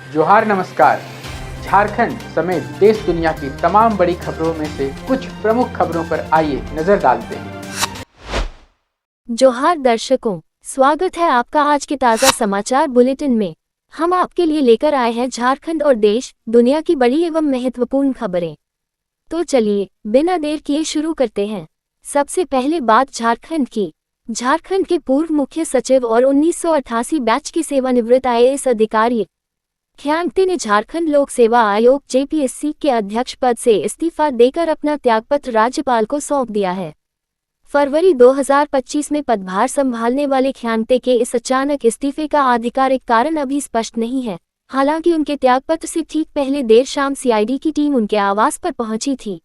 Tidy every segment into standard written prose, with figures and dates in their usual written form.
जोहार नमस्कार। झारखंड समेत देश दुनिया की तमाम बड़ी खबरों में से कुछ प्रमुख खबरों पर आइए नजर डालते हैं। जोहार दर्शकों, स्वागत है आपका आज के ताज़ा समाचार बुलेटिन में। हम आपके लिए लेकर आए हैं झारखंड और देश दुनिया की बड़ी एवं महत्वपूर्ण खबरें। तो चलिए बिना देर किए शुरू करते हैं। सबसे पहले बात झारखंड की। झारखंड के पूर्व मुख्य सचिव और 1988 बैच के सेवानिवृत्त IAS अधिकारी ख्यांगते ने झारखंड लोक सेवा आयोग JPSC के अध्यक्ष पद से इस्तीफा देकर अपना त्यागपत्र राज्यपाल को सौंप दिया है। फरवरी 2025 में पदभार संभालने वाले ख्यांगते के इस अचानक इस्तीफे का आधिकारिक कारण अभी स्पष्ट नहीं है। हालांकि उनके त्यागपत्र से ठीक पहले देर शाम CID की टीम उनके आवास पर पहुंची थी।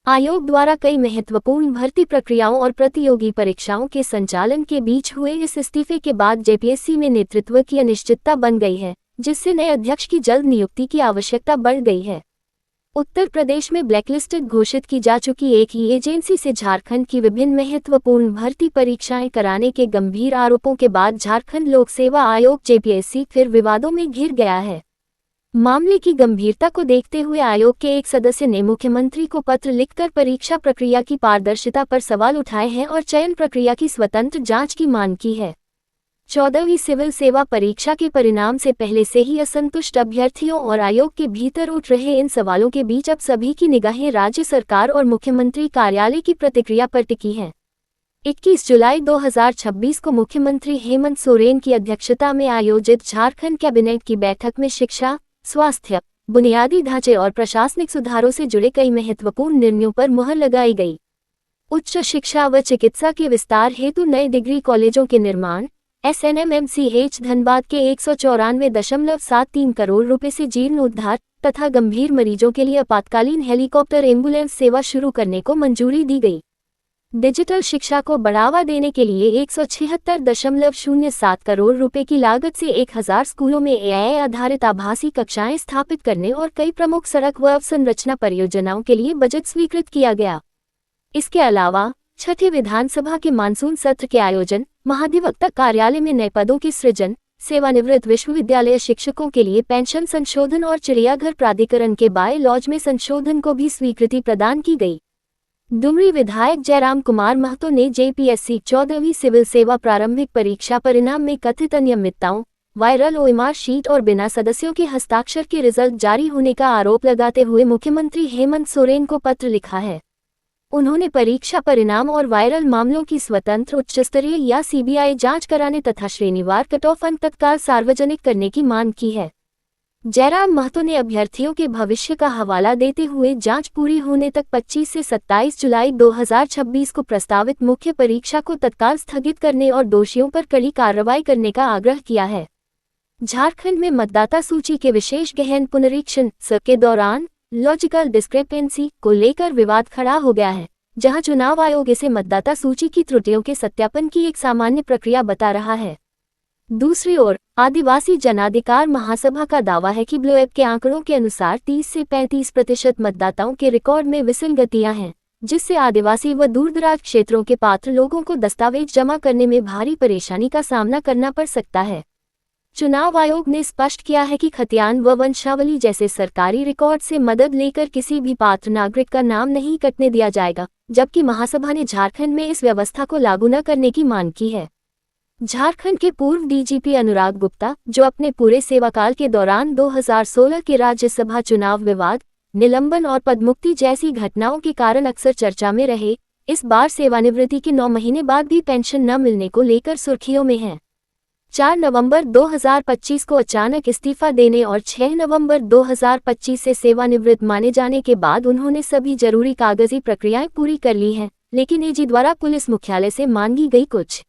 आयोग द्वारा कई महत्वपूर्ण भर्ती प्रक्रियाओं और प्रतियोगी परीक्षाओं के संचालन के बीच हुए इस इस्तीफे के बाद JPSC में नेतृत्व की अनिश्चितता बन गई है, जिससे नए अध्यक्ष की जल्द नियुक्ति की आवश्यकता बढ़ गई है। उत्तर प्रदेश में ब्लैकलिस्टेड घोषित की जा चुकी एक ही एजेंसी से झारखंड की विभिन्न महत्वपूर्ण भर्ती परीक्षाएं कराने के गंभीर आरोपों के बाद झारखंड लोक सेवा आयोग JPSC फिर विवादों में घिर गया है। मामले की गंभीरता को देखते हुए आयोग के एक सदस्य ने मुख्यमंत्री को पत्र लिखकर परीक्षा प्रक्रिया की पारदर्शिता पर सवाल उठाए हैं और चयन प्रक्रिया की स्वतंत्र जांच की मांग की है। 14वीं सिविल सेवा परीक्षा के परिणाम से पहले से ही असंतुष्ट अभ्यर्थियों और आयोग के भीतर उठ रहे इन सवालों के बीच अब सभी की निगाहें राज्य सरकार और मुख्यमंत्री कार्यालय की प्रतिक्रिया पर टिकी हैं। 21 जुलाई 2026 को मुख्यमंत्री हेमंत सोरेन की अध्यक्षता में आयोजित झारखंड कैबिनेट की बैठक में शिक्षा, स्वास्थ्य, बुनियादी ढांचे और प्रशासनिक सुधारों से जुड़े कई महत्वपूर्ण निर्णयों पर मुहर लगाई गई। उच्च शिक्षा व चिकित्सा के विस्तार हेतु नए डिग्री कॉलेजों के निर्माण, SNMMCH धनबाद के 194.73 करोड़ रुपए से जीर्णोद्धार तथा गंभीर मरीजों के लिए आपातकालीन हेलीकॉप्टर एम्बुलेंस सेवा शुरू करने को मंजूरी दी गई। डिजिटल शिक्षा को बढ़ावा देने के लिए 176.07 करोड़ रुपए की लागत से 1000 स्कूलों में AI आधारित आभासी कक्षाएं स्थापित करने और कई प्रमुख सड़क व अवसंरचना परियोजनाओं के लिए बजट स्वीकृत किया गया। इसके अलावा छठे विधानसभा के मानसून सत्र के आयोजन, महाधिवक्ता कार्यालय में नए पदों की सृजन, सेवानिवृत्त विश्वविद्यालय शिक्षकों के लिए पेंशन संशोधन और चिड़ियाघर प्राधिकरण के बाय लॉज में संशोधन को भी स्वीकृति प्रदान की गई। डुमरी विधायक जयराम कुमार महतो ने JPSC 14वीं सिविल सेवा प्रारंभिक परीक्षा परिणाम में कथित अनियमितताओं, वायरल OMR शीट और बिना सदस्यों के हस्ताक्षर के रिजल्ट जारी होने का आरोप लगाते हुए मुख्यमंत्री हेमंत सोरेन को पत्र लिखा है। उन्होंने परीक्षा परिणाम और वायरल मामलों की स्वतंत्र उच्चस्तरीय या CBI जांच कराने तथा श्रेणीवार कट ऑफ अंक तत्काल सार्वजनिक करने की मांग की है। जयराम महतो ने अभ्यर्थियों के भविष्य का हवाला देते हुए जांच पूरी होने तक 25 से 27 जुलाई 2026 को प्रस्तावित मुख्य परीक्षा को तत्काल स्थगित करने और दोषियों पर कड़ी कार्रवाई करने का आग्रह किया है। झारखंड में मतदाता सूची के विशेष गहन पुनरीक्षण के दौरान लॉजिकल डिस्क्रिपेंसी को लेकर विवाद खड़ा हो गया है, जहां चुनाव आयोग इसे मतदाता सूची की त्रुटियों के सत्यापन की एक सामान्य प्रक्रिया बता रहा है। दूसरी ओर आदिवासी जनाधिकार महासभा का दावा है कि ब्लो ऐप के आंकड़ों के अनुसार 30 से 35% मतदाताओं के रिकॉर्ड में विसंगतियां हैं, जिससे आदिवासी व दूरदराज क्षेत्रों के पात्र लोगों को दस्तावेज जमा करने में भारी परेशानी का सामना करना पड़ सकता है। चुनाव आयोग ने स्पष्ट किया है कि खतियान व वंशावली जैसे सरकारी रिकॉर्ड से मदद लेकर किसी भी पात्र नागरिक का नाम नहीं कटने दिया जाएगा, जबकि महासभा ने झारखंड में इस व्यवस्था को लागू न करने की मांग की है। झारखंड के पूर्व DGP अनुराग गुप्ता, जो अपने पूरे सेवाकाल के दौरान 2016 के राज्यसभा चुनाव विवाद, निलंबन और पदमुक्ति जैसी घटनाओं के कारण अक्सर चर्चा में रहे, इस बार सेवानिवृत्ति के 9 महीने बाद भी पेंशन न मिलने को लेकर सुर्खियों में हैं। 4 नवंबर 2025 को अचानक इस्तीफा देने और 6 नवंबर 2025 से सेवानिवृत्त माने जाने के बाद उन्होंने सभी जरूरी कागजी प्रक्रियाएं पूरी कर ली हैं, लेकिन AG द्वारा पुलिस मुख्यालय से मांगी गई कुछ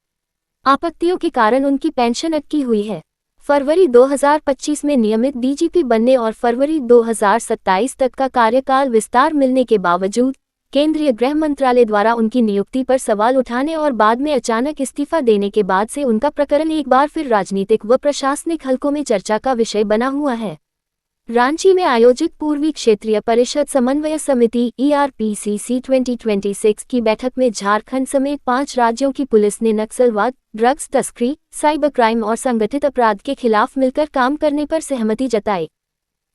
आपत्तियों के कारण उनकी पेंशन अटकी हुई है। फरवरी 2025 में नियमित DGP बनने और फरवरी 2027 तक का कार्यकाल विस्तार मिलने के बावजूद केंद्रीय गृह मंत्रालय द्वारा उनकी नियुक्ति पर सवाल उठाने और बाद में अचानक इस्तीफा देने के बाद से उनका प्रकरण एक बार फिर राजनीतिक व प्रशासनिक हलकों में चर्चा का विषय बना हुआ है। रांची में आयोजित पूर्वी क्षेत्रीय परिषद समन्वय समिति ERPCC 2026 की बैठक में झारखंड समेत 5 राज्यों की पुलिस ने नक्सलवाद, ड्रग्स तस्करी, साइबर क्राइम और संगठित अपराध के खिलाफ मिलकर काम करने पर सहमति जताई।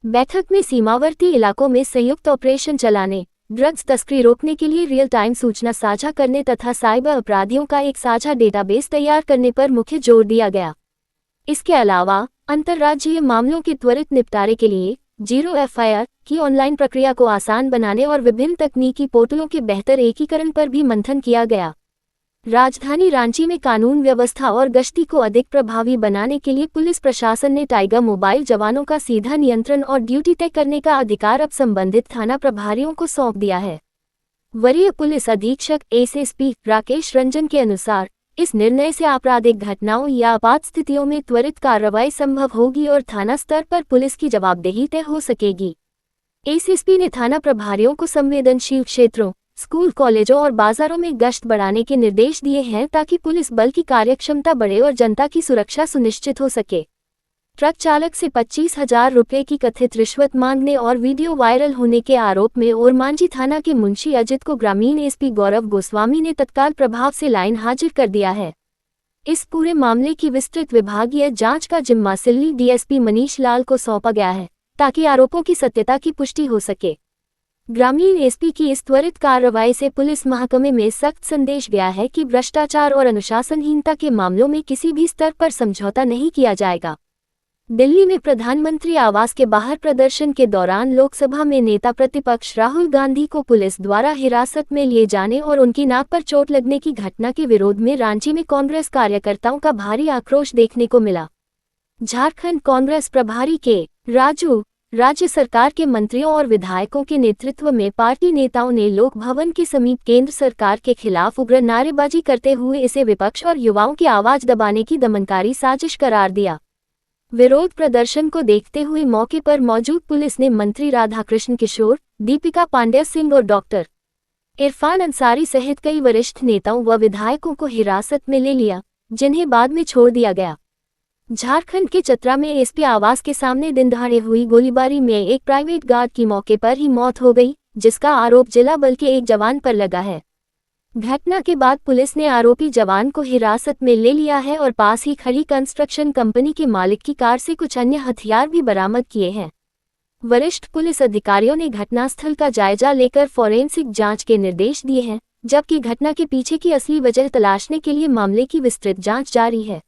बैठक में सीमावर्ती इलाकों में संयुक्त ऑपरेशन चलाने, ड्रग्स तस्करी रोकने के लिए रियल टाइम सूचना साझा करने तथा साइबर अपराधियों का एक साझा डेटाबेस तैयार करने पर मुख्य जोर दिया गया। इसके अलावा अंतर्राज्यीय मामलों के त्वरित निपटारे के लिए 0 FIR की ऑनलाइन प्रक्रिया को आसान बनाने और विभिन्न तकनीकी पोर्टलों के बेहतर एकीकरण पर भी मंथन किया गया। राजधानी रांची में कानून व्यवस्था और गश्ती को अधिक प्रभावी बनाने के लिए पुलिस प्रशासन ने टाइगर मोबाइल जवानों का सीधा नियंत्रण और ड्यूटी तय करने का अधिकार अब संबंधित थाना प्रभारियों को सौंप दिया है। वरीय पुलिस अधीक्षक SSP राकेश रंजन के अनुसार इस निर्णय से आपराधिक घटनाओं या आपात स्थितियों में त्वरित कार्रवाई संभव होगी और थाना स्तर पर पुलिस की जवाबदेही तय हो सकेगी। SSP ने थाना प्रभारियों को संवेदनशील क्षेत्रों, स्कूल, कॉलेजों और बाजारों में गश्त बढ़ाने के निर्देश दिए हैं ताकि पुलिस बल की कार्यक्षमता बढ़े और जनता की सुरक्षा सुनिश्चित हो सके। ट्रक चालक से 25,000 रुपये की कथित रिश्वत मांगने और वीडियो वायरल होने के आरोप में ओरमांझी थाना के मुंशी अजित को ग्रामीण SP गौरव गोस्वामी ने तत्काल प्रभाव से लाइन हाजिर कर दिया है। इस पूरे मामले की विस्तृत विभागीय जांच का जिम्मा सिल्ली DSP मनीष लाल को सौंपा गया है ताकि आरोपों की सत्यता की पुष्टि हो सके। ग्रामीण SP की इस त्वरित कार्रवाई से पुलिस महकमे में सख्त संदेश गया है कि भ्रष्टाचार और अनुशासनहीनता के मामलों में किसी भी स्तर पर समझौता नहीं किया जाएगा। दिल्ली में प्रधानमंत्री आवास के बाहर प्रदर्शन के दौरान लोकसभा में नेता प्रतिपक्ष राहुल गांधी को पुलिस द्वारा हिरासत में लिए जाने और उनकी नाक पर चोट लगने की घटना के विरोध में रांची में कांग्रेस कार्यकर्ताओं का भारी आक्रोश देखने को मिला। झारखंड कांग्रेस प्रभारी के राजू, राज्य सरकार के मंत्रियों और विधायकों के नेतृत्व में पार्टी नेताओं ने लोक भवन के समीप केंद्र सरकार के खिलाफ उग्र नारेबाजी करते हुए इसे विपक्ष और युवाओं की आवाज दबाने की दमनकारी साजिश करार दिया। विरोध प्रदर्शन को देखते हुए मौके पर मौजूद पुलिस ने मंत्री राधाकृष्ण किशोर, दीपिका पांडेय सिंह और डॉक्टर इरफान अंसारी सहित कई वरिष्ठ नेताओं व विधायकों को हिरासत में ले लिया, जिन्हें बाद में छोड़ दिया गया। झारखंड के चतरा में SP आवास के सामने दिन दहाड़े हुई गोलीबारी में एक प्राइवेट गार्ड की मौके पर ही मौत हो गई, जिसका आरोप जिला बल के एक जवान पर लगा है। घटना के बाद पुलिस ने आरोपी जवान को हिरासत में ले लिया है और पास ही खड़ी कंस्ट्रक्शन कंपनी के मालिक की कार से कुछ अन्य हथियार भी बरामद किए हैं। वरिष्ठ पुलिस अधिकारियों ने घटनास्थल का जायजा लेकर फोरेंसिक जांच के निर्देश दिए हैं, जबकि घटना के पीछे की असली वजह तलाशने के लिए मामले की विस्तृत जांच जारी है।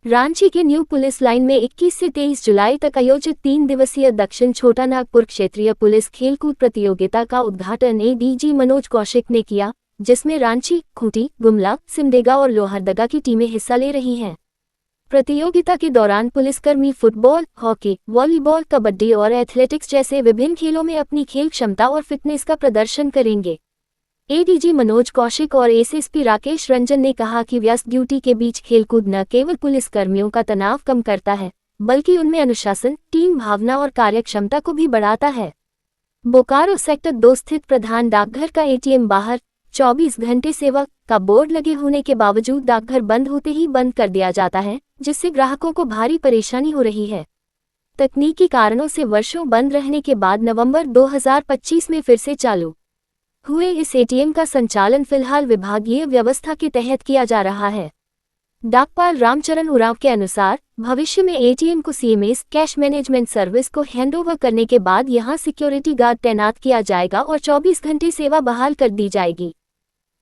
रांची के न्यू पुलिस लाइन में 21 से 23 जुलाई तक आयोजित 3 दिवसीय दक्षिण छोटा नागपुर क्षेत्रीय पुलिस खेलकूद प्रतियोगिता का उद्घाटन ADG मनोज कौशिक ने किया, जिसमें रांची, खूंटी, गुमला, सिमडेगा और लोहरदगा की टीमें हिस्सा ले रही हैं। प्रतियोगिता के दौरान पुलिसकर्मी फुटबॉल, हॉकी, वॉलीबॉल, कबड्डी और एथलेटिक्स जैसे विभिन्न खेलों में अपनी खेल क्षमता और फिटनेस का प्रदर्शन करेंगे। ADG मनोज कौशिक और SSP राकेश रंजन ने कहा कि व्यस्त ड्यूटी के बीच खेलकूद न केवल पुलिसकर्मियों का तनाव कम करता है, बल्कि उनमें अनुशासन, टीम भावना और कार्यक्षमता को भी बढ़ाता है। बोकारो सेक्टर 2 स्थित प्रधान डाकघर का ATM बाहर 24 घंटे सेवा का बोर्ड लगे होने के बावजूद डाकघर बंद होते ही बंद कर दिया जाता है, जिससे ग्राहकों को भारी परेशानी हो रही है। तकनीकी कारणों से वर्षों बंद रहने के बाद नवंबर 2025 में फिर से चालू हुए इस ATM का संचालन फिलहाल विभागीय व्यवस्था के तहत किया जा रहा है। डाकपाल रामचरण उरांव के अनुसार भविष्य में ATM को CMS कैश मैनेजमेंट सर्विस को हैंडओवर करने के बाद यहां सिक्योरिटी गार्ड तैनात किया जाएगा और 24 घंटे सेवा बहाल कर दी जाएगी।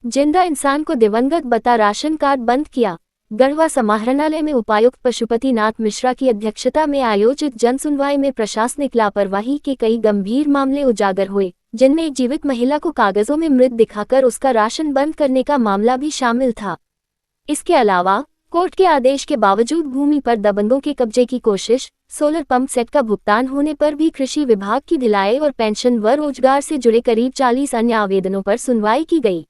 जिंदा इंसान को दिवंगत बता राशन कार्ड बंद किया। गढ़वा समाहरणालय में उपायुक्त पशुपति नाथ मिश्रा की अध्यक्षता में आयोजित जनसुनवाई में प्रशासनिक लापरवाही के कई गंभीर मामले उजागर हुए, जिनमें एक जीवित महिला को कागजों में मृत दिखाकर उसका राशन बंद करने का मामला भी शामिल था। इसके अलावा कोर्ट के आदेश के बावजूद भूमि पर दबंगों के कब्जे की कोशिश, सोलर पंप सेट का भुगतान होने पर भी कृषि विभाग की ढिलाई और पेंशन व रोजगार से जुड़े करीब 40 अन्य आवेदनों पर सुनवाई की गई।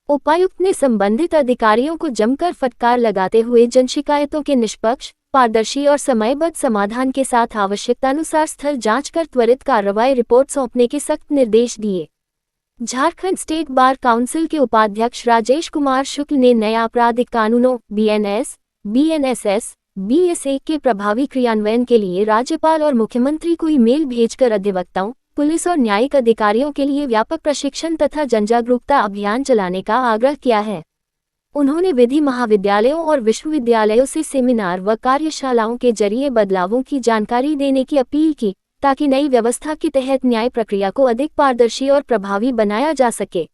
उपायुक्त ने संबंधित अधिकारियों को जमकर फटकार लगाते हुए जनशिकायतों के निष्पक्ष, पारदर्शी और समयबद्ध समाधान के साथ आवश्यकतानुसार स्थल जांच कर त्वरित कार्रवाई रिपोर्ट सौंपने के सख्त निर्देश दिए। झारखंड स्टेट बार काउंसिल के उपाध्यक्ष राजेश कुमार शुक्ल ने नए आपराधिक कानूनों BNS, BNSS, BS1 के प्रभावी क्रियान्वयन के लिए राज्यपाल और मुख्यमंत्री को ईमेल भेजकर अधिवक्ताओं, पुलिस और न्यायिक अधिकारियों के लिए व्यापक प्रशिक्षण तथा जनजागरूकता अभियान चलाने का आग्रह किया है। उन्होंने विधि महाविद्यालयों और विश्वविद्यालयों से सेमिनार व कार्यशालाओं के जरिए बदलावों की जानकारी देने की अपील की, ताकि नई व्यवस्था के तहत न्याय प्रक्रिया को अधिक पारदर्शी और प्रभावी बनाया जा सके।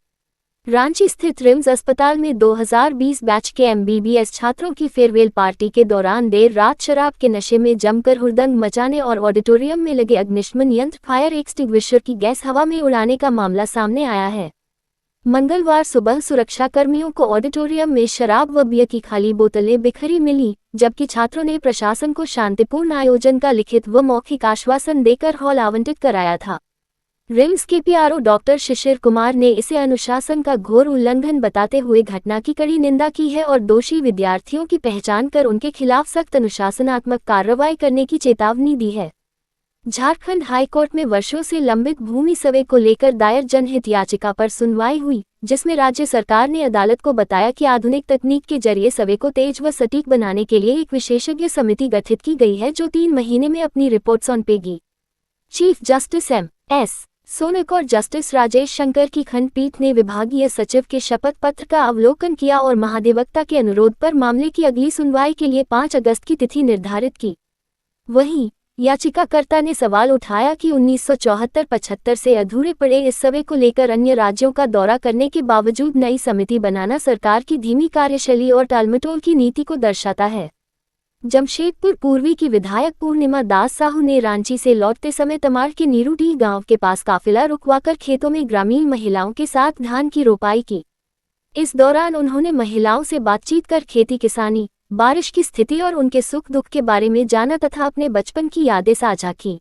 रांची स्थित रिम्स अस्पताल में 2020 बैच के MBBS छात्रों की फेयरवेल पार्टी के दौरान देर रात शराब के नशे में जमकर हुड़दंग मचाने और ऑडिटोरियम में लगे अग्निशमन यंत्र फायर एक्सटिंग्विशर की गैस हवा में उड़ाने का मामला सामने आया है। मंगलवार सुबह सुरक्षा कर्मियों को ऑडिटोरियम में शराब व बियर की खाली बोतलें बिखरी मिली, जबकि छात्रों ने प्रशासन को शांतिपूर्ण आयोजन का लिखित व मौखिक आश्वासन देकर हॉल आवंटित कराया था। रिम्स के PRO डॉक्टर शिशिर कुमार ने इसे अनुशासन का घोर उल्लंघन बताते हुए घटना की कड़ी निंदा की है और दोषी विद्यार्थियों की पहचान कर उनके खिलाफ सख्त अनुशासनात्मक कार्रवाई करने की चेतावनी दी है। झारखंड हाईकोर्ट में वर्षों से लंबित भूमि सर्वे को लेकर दायर जनहित याचिका पर सुनवाई हुई, जिसमें राज्य सरकार ने अदालत को बताया कि आधुनिक तकनीक के जरिए सर्वे को तेज व सटीक बनाने के लिए एक विशेषज्ञ समिति गठित की गई है, जो 3 महीने में अपनी रिपोर्ट सौंपेगी। Chief justice M.S. सोनक और जस्टिस राजेश शंकर की खंडपीठ ने विभागीय सचिव के शपथ पत्र का अवलोकन किया और महाधिवक्ता के अनुरोध पर मामले की अगली सुनवाई के लिए 5 अगस्त की तिथि निर्धारित की। वहीं याचिकाकर्ता ने सवाल उठाया कि 1974-75 से अधूरे पड़े इस सर्वे को लेकर अन्य राज्यों का दौरा करने के बावजूद नई समिति बनाना सरकार की धीमी कार्यशैली और टालमटोल की नीति को दर्शाता है। जमशेदपुर पूर्वी की विधायक पूर्णिमा दास साहू ने रांची से लौटते समय तमाड़ के नीरूडीह गांव के पास काफिला रुकवाकर खेतों में ग्रामीण महिलाओं के साथ धान की रोपाई की। इस दौरान उन्होंने महिलाओं से बातचीत कर खेती किसानी, बारिश की स्थिति और उनके सुख दुख के बारे में जाना तथा अपने बचपन की यादें साझा की।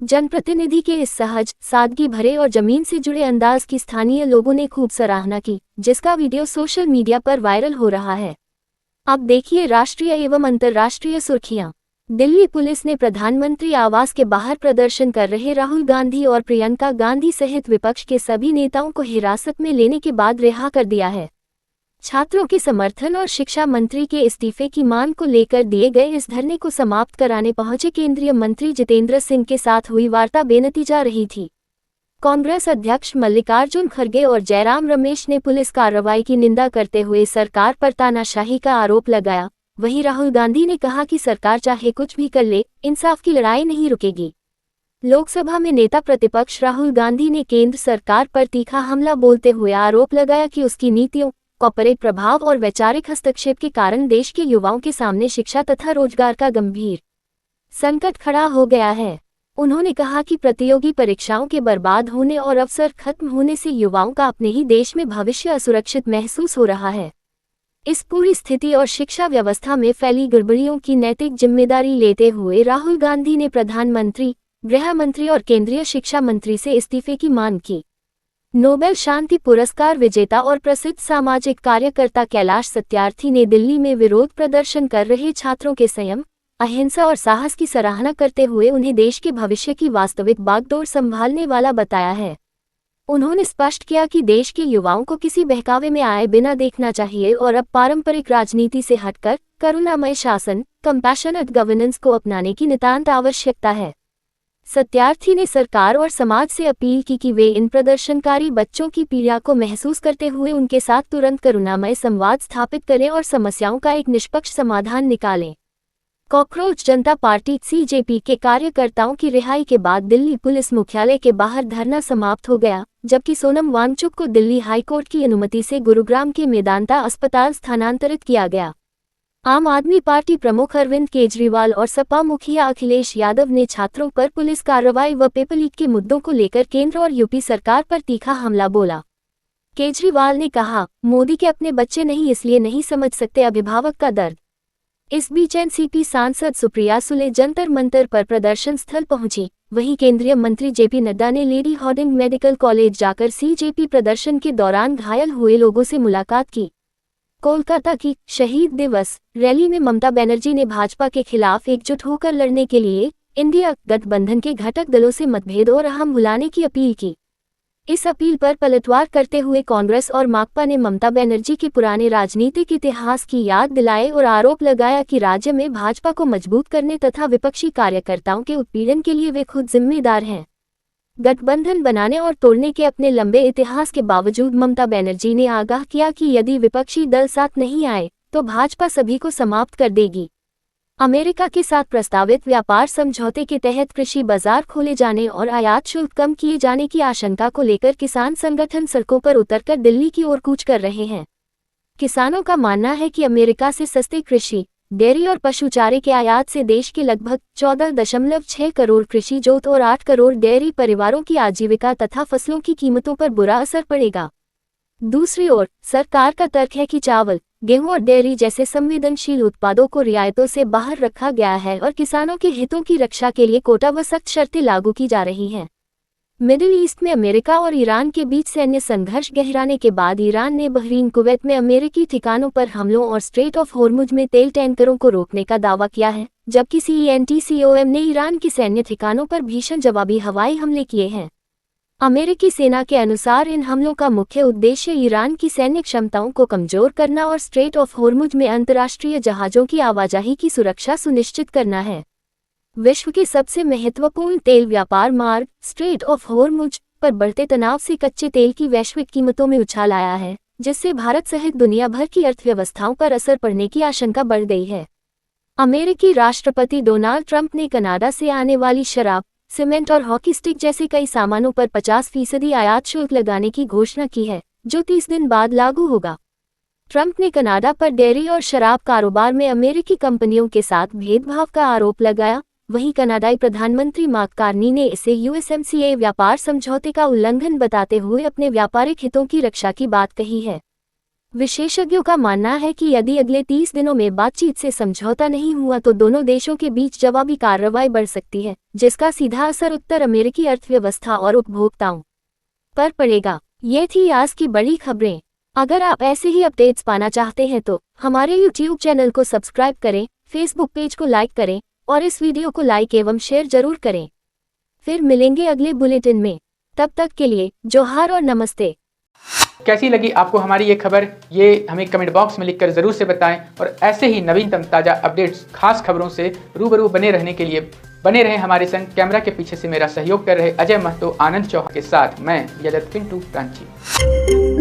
जनप्रतिनिधि के इस सहज, सादगी भरे और जमीन से जुड़े अंदाज की स्थानीय लोगों ने खूब सराहना की, जिसका वीडियो सोशल मीडिया पर वायरल हो रहा है। अब देखिए राष्ट्रीय एवं अंतर्राष्ट्रीय सुर्खियां। दिल्ली पुलिस ने प्रधानमंत्री आवास के बाहर प्रदर्शन कर रहे राहुल गांधी और प्रियंका गांधी सहित विपक्ष के सभी नेताओं को हिरासत में लेने के बाद रिहा कर दिया है। छात्रों के समर्थन और शिक्षा मंत्री के इस्तीफे की मांग को लेकर दिए गए इस धरने को समाप्त कराने पहुंचे केंद्रीय मंत्री जितेंद्र सिंह के साथ हुई वार्ता बेनतीजा रही थी। कांग्रेस अध्यक्ष मल्लिकार्जुन खड़गे और जयराम रमेश ने पुलिस कार्रवाई की निंदा करते हुए सरकार पर तानाशाही का आरोप लगाया। वहीं राहुल गांधी ने कहा कि सरकार चाहे कुछ भी कर ले, इंसाफ की लड़ाई नहीं रुकेगी। लोकसभा में नेता प्रतिपक्ष राहुल गांधी ने केंद्र सरकार पर तीखा हमला बोलते हुए आरोप लगाया कि उसकी नीतियों, कॉर्पोरेट प्रभाव और वैचारिक हस्तक्षेप के कारण देश के युवाओं के सामने शिक्षा तथा रोजगार का गंभीर संकट खड़ा हो गया है। उन्होंने कहा कि प्रतियोगी परीक्षाओं के बर्बाद होने और अवसर खत्म होने से युवाओं का अपने ही देश में भविष्य असुरक्षित महसूस हो रहा है। इस पूरी स्थिति और शिक्षा व्यवस्था में फैली गड़बड़ियों की नैतिक जिम्मेदारी लेते हुए राहुल गांधी ने प्रधानमंत्री, गृह मंत्री और केंद्रीय शिक्षा मंत्री से इस्तीफे की मांग की। नोबेल शांति पुरस्कार विजेता और प्रसिद्ध सामाजिक कार्यकर्ता कैलाश सत्यार्थी ने दिल्ली में विरोध प्रदर्शन कर रहे छात्रों के संयम, अहिंसा और साहस की सराहना करते हुए उन्हें देश के भविष्य की वास्तविक बागडोर संभालने वाला बताया है। उन्होंने स्पष्ट किया कि देश के युवाओं को किसी बहकावे में आए बिना देखना चाहिए और अब पारंपरिक राजनीति से हटकर करुणामय शासन, कंपैशनेट गवर्नेंस को अपनाने की नितांत आवश्यकता है। सत्यार्थी ने सरकार और समाज से अपील की कि वे इन प्रदर्शनकारी बच्चों की पीड़ा को महसूस करते हुए उनके साथ तुरंत करुणामय संवाद स्थापित करें और समस्याओं का एक निष्पक्ष समाधान निकालें। कॉकरोच जनता पार्टी CJP के कार्यकर्ताओं की रिहाई के बाद दिल्ली पुलिस मुख्यालय के बाहर धरना समाप्त हो गया, जबकि सोनम वांगचुक को दिल्ली हाईकोर्ट की अनुमति से गुरुग्राम के मेदांता अस्पताल स्थानांतरित किया गया। आम आदमी पार्टी प्रमुख अरविंद केजरीवाल और सपा मुखिया अखिलेश यादव ने छात्रों पर पुलिस कार्रवाई व पेपर लीक के मुद्दों को लेकर केंद्र और यूपी सरकार पर तीखा हमला बोला। केजरीवाल ने कहा, मोदी के अपने बच्चे नहीं इसलिए नहीं समझ सकते अभिभावक का दर्द। इस बीच एनसीपी सांसद सुप्रिया सुले जंतर मंतर पर प्रदर्शन स्थल पहुंची। वहीं केंद्रीय मंत्री जेपी नड्डा ने लेडी हार्डिंग मेडिकल कॉलेज जाकर CJP प्रदर्शन के दौरान घायल हुए लोगों से मुलाकात की। कोलकाता की शहीद दिवस रैली में ममता बनर्जी ने भाजपा के खिलाफ एकजुट होकर लड़ने के लिए इंडिया गठबंधन के घटक दलों से मतभेद और अहम भुलाने की अपील की। इस अपील पर पलटवार करते हुए कांग्रेस और माकपा ने ममता बनर्जी के पुराने राजनीतिक इतिहास की याद दिलाए और आरोप लगाया कि राज्य में भाजपा को मजबूत करने तथा विपक्षी कार्यकर्ताओं के उत्पीड़न के लिए वे खुद जिम्मेदार हैं। गठबंधन बनाने और तोड़ने के अपने लंबे इतिहास के बावजूद ममता बनर्जी ने आगाह किया कि यदि विपक्षी दल साथ नहीं आए तो भाजपा सभी को समाप्त कर देगी। अमेरिका के साथ प्रस्तावित व्यापार समझौते के तहत कृषि बाजार खोले जाने और आयात शुल्क कम किए जाने की आशंका को लेकर किसान संगठन सड़कों पर उतरकर दिल्ली की ओर कूच कर रहे हैं। किसानों का मानना है कि अमेरिका से सस्ते कृषि, डेयरी और पशु चारे के आयात से देश के लगभग 14.6 करोड़ कृषि जोत और 8 करोड़ डेयरी परिवारों की आजीविका तथा फसलों की कीमतों पर बुरा असर पड़ेगा। दूसरी ओर सरकार का तर्क है कि चावल, गेहूं और डेयरी जैसे संवेदनशील उत्पादों को रियायतों से बाहर रखा गया है और किसानों के हितों की रक्षा के लिए कोटा व सख्त शर्तें लागू की जा रही हैं। मिडिल ईस्ट में अमेरिका और ईरान के बीच सैन्य संघर्ष गहराने के बाद ईरान ने बहरीन, कुवैत में अमेरिकी ठिकानों पर हमलों और स्ट्रेट ऑफ होर्मुज में तेल टैंकरों को रोकने का दावा किया है, जबकि CENTCOM ने ईरान के सैन्य ठिकानों पर भीषण जवाबी हवाई हमले किए हैं। अमेरिकी सेना के अनुसार इन हमलों का मुख्य उद्देश्य ईरान की सैन्य क्षमताओं को कमजोर करना और स्ट्रेट ऑफ होर्मुज में अंतर्राष्ट्रीय जहाजों की आवाजाही की सुरक्षा सुनिश्चित करना है। विश्व के सबसे महत्वपूर्ण तेल व्यापार मार्ग स्ट्रेट ऑफ होर्मुज पर बढ़ते तनाव से कच्चे तेल की वैश्विक कीमतों में उछाल आया है, जिससे भारत सहित दुनिया भर की अर्थव्यवस्थाओं पर असर पड़ने की आशंका बढ़ गई है। अमेरिकी राष्ट्रपति डोनाल्ड ट्रंप ने कनाडा से आने वाली शराब, सीमेंट और हॉकी स्टिक जैसे कई सामानों पर 50% आयात शुल्क लगाने की घोषणा की है, जो 30 दिन बाद लागू होगा। ट्रंप ने कनाडा पर डेयरी और शराब कारोबार में अमेरिकी कंपनियों के साथ भेदभाव का आरोप लगाया। वहीं कनाडाई प्रधानमंत्री मार्क कार्नी ने इसे USMCA व्यापार समझौते का उल्लंघन बताते हुए अपने व्यापारिक हितों की रक्षा की बात कही है। विशेषज्ञों का मानना है कि यदि अगले 30 दिनों में बातचीत से समझौता नहीं हुआ तो दोनों देशों के बीच जवाबी कार्रवाई बढ़ सकती है, जिसका सीधा असर उत्तर अमेरिकी अर्थव्यवस्था और उपभोक्ताओं पर पड़ेगा। ये थी आज की बड़ी खबरें। अगर आप ऐसे ही अपडेट्स पाना चाहते हैं तो हमारे YouTube चैनल को सब्सक्राइब करें, Facebook पेज को लाइक करें और इस वीडियो को लाइक एवं शेयर जरूर करें। फिर मिलेंगे अगले बुलेटिन में। तब तक के लिए जोहार और नमस्ते। कैसी लगी आपको हमारी ये खबर, ये हमें कमेंट बॉक्स में लिखकर ज़रूर से बताएं और ऐसे ही नवीनतम ताज़ा अपडेट्स, खास खबरों से रूबरू बने रहने के लिए बने रहें हमारे संग। कैमरा के पीछे से मेरा सहयोग कर रहे अजय महतो, आनंद चौहान के साथ मैं यदत पिंटू रांची।